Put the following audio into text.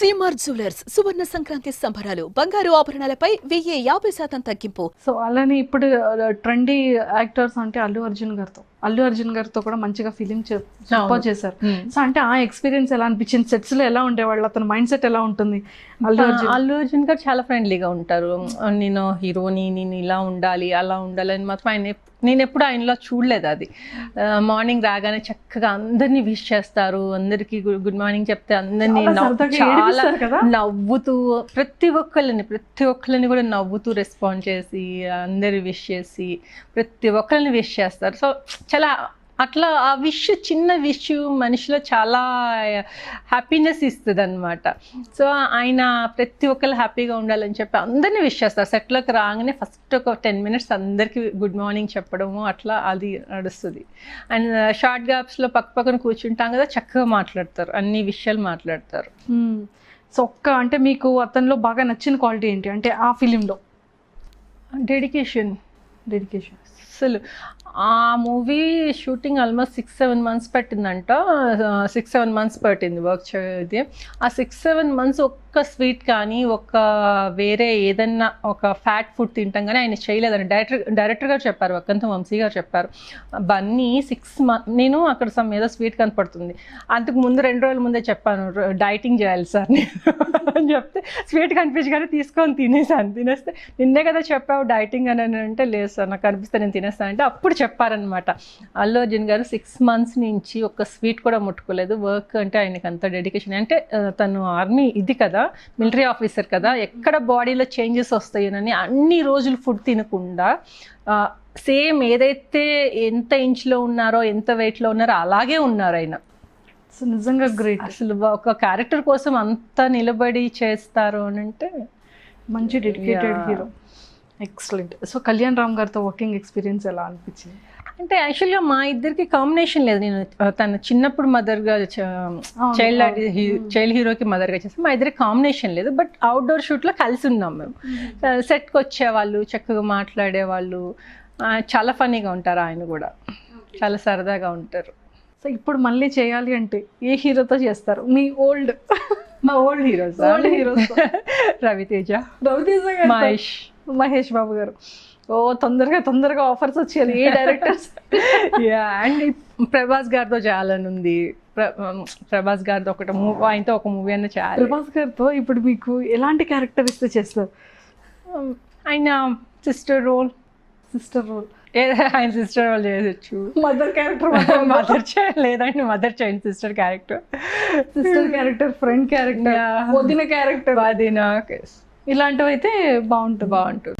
CMR jewellers సువర్ణ సంక్రాంతి సంబరాలు బంగారు ఆభరణాలపై 1050% తగ్గింపు. సో అలానే ఇప్పుడు ట్రెండీ యాక్టర్స్ అంటే అల్లు అర్జున్ గారితో కూడా మంచిగా ఫిలిం సూపర్ చేశారు. సో అంటే ఆ ఎక్స్పీరియన్స్ ఎలా అనిపించింది? సెట్స్ లో ఎలా ఉండేవాళ్ళు, అతని మైండ్ సెట్ ఎలా ఉంటుంది? అల్లు అర్జున్ గారు చాలా ఫ్రెండ్లీగా ఉంటారు. నేను హీరోని, నేను ఇలా ఉండాలి అలా ఉండాలి అని మాత్రం నేను ఎప్పుడు ఆయనలో చూడలేదు. అది మార్నింగ్ రాగానే చక్కగా అందరినీ విష్ చేస్తారు, అందరికి గుడ్ మార్నింగ్ చెప్తే అందరినీ చాలా నవ్వుతూ ప్రతి ఒక్కరిని కూడా నవ్వుతూ రెస్పాండ్ చేసి అందరి విష్ చేసి ప్రతి ఒక్కరిని విష్ చేస్తారు. సో చాలా అట్లా ఆ చిన్న విష్ మనిషిలో చాలా హ్యాపీనెస్ ఇస్తుంది అనమాట. సో ఆయన ప్రతి ఒక్కరు హ్యాపీగా ఉండాలని చెప్పి అందరినీ విష్ చేస్తారు. సెట్లోకి రాగానే ఫస్ట్ ఒక 10 minutes అందరికీ గుడ్ మార్నింగ్ చెప్పడము అట్లా అది నడుస్తుంది. అండ్ షార్ట్ గ్యాప్స్లో పక్కన కూర్చుంటాం కదా, చక్కగా మాట్లాడతారు, అన్ని విషయాలు మాట్లాడతారు. సో అంటే మీకు అతనిలో బాగా నచ్చిన క్వాలిటీ ఏంటి అంటే ఆ ఫిలింలో? డెడికేషన్. అసలు ఆ movie shooting almost 6-7 months పట్టిందంట. 6-7 months పట్టింది వర్క్ చేయది. ఆ 6-7 months ఒక్క స్వీట్ కానీ ఒక్క వేరే ఏదన్నా ఒక ఫ్యాట్ ఫుడ్ తింటాం కానీ ఆయన చేయలేదని డైరెక్టర్ గారు చెప్పారు, వక్కంత వంశీ గారు చెప్పారు. బన్నీ 6 months నేను అక్కడ ఏదో స్వీట్ కనపడుతుంది, అంతకు ముందు 2 రోజుల ముందే చెప్పాను డైటింగ్ చేయాలి సార్ అని చెప్తే స్వీట్ కనిపించగానే తీసుకొని తినేస్తే నిన్నే కదా చెప్పావు డైటింగ్ అని అంటే లేదు సార్ నాకు కనిపిస్తే నేను తినేస్తాను అంటే అప్పుడు చెప్పారనమాట. అల్లు అర్జున్ గారు 6 months నుంచి ఒక్క స్వీట్ కూడా ముట్టుకోలేదు. వర్క్ అంటే ఆయనకి అంత డెడికేషన్. అంటే తను ఆర్మీ ఇది కదా, మిలిటరీ ఆఫీసర్ కదా, ఎక్కడ బాడీలో చేంజెస్ వస్తాయని అన్ని రోజులు ఫుడ్ తినకుండా సేమ్ ఏదైతే ఎంత ఇంచ్లో ఉన్నారో ఎంత వెయిట్లో ఉన్నారో అలాగే ఉన్నారు ఆయన. సో నిజంగా గ్రేట్. అసలు ఒక క్యారెక్టర్ కోసం అంత నిలబడి చేస్తారు అని అంటే మంచి dedicated hero. Excellent. So Kalyan Ram గారితో వర్కింగ్ ఎక్స్పీరియన్స్ ఎలా అనిపించింది? అంటే యాక్చువల్గా మా ఇద్దరికి కాంబినేషన్ లేదు. నేను తను చిన్నప్పుడు మదర్గా చైల్డ్ హీరోకి మదర్గా చేస్తాను. మా ఇద్దరికి కాంబినేషన్ లేదు. బట్ అవుట్డోర్ షూట్లో కలిసి ఉన్నాం మేము. సెట్కి వచ్చేవాళ్ళు, చక్కగా మాట్లాడేవాళ్ళు, చాలా ఫన్నీగా ఉంటారు. ఆయన కూడా చాలా సరదాగా ఉంటారు. సో ఇప్పుడు మళ్ళీ చేయాలి అంటే ఏ హీరోతో చేస్తారు? మీ మా ఓల్డ్ హీరోస్ రవితేజ, మహేష్ బాబు గారు. ఓ తొందరగా ఆఫర్స్ వచ్చేయాలి ఏ డైరెక్టర్స్? అండ్ ప్రభాస్ గారితో చేయాలని ఉంది. ప్రభాస్ గారితో ఆయనతో ఒక మూవీ అన్న చేయాలి. ప్రభాస్ గారితో ఇప్పుడు మీకు ఎలాంటి క్యారెక్టర్ ఇస్తే చేస్తారు? ఆయన సిస్టర్ రోల్ ఆయన సిస్టర్ రోల్ చేయొచ్చు. మదర్ క్యారెక్టర్ లేదండి, మదర్ చేయండి, సిస్టర్ క్యారెక్టర్, ఫ్రెండ్ క్యారెక్టర్, వదిన క్యారెక్టర్, వదిన ఇలాంటివి అయితే బాగుంటుంది.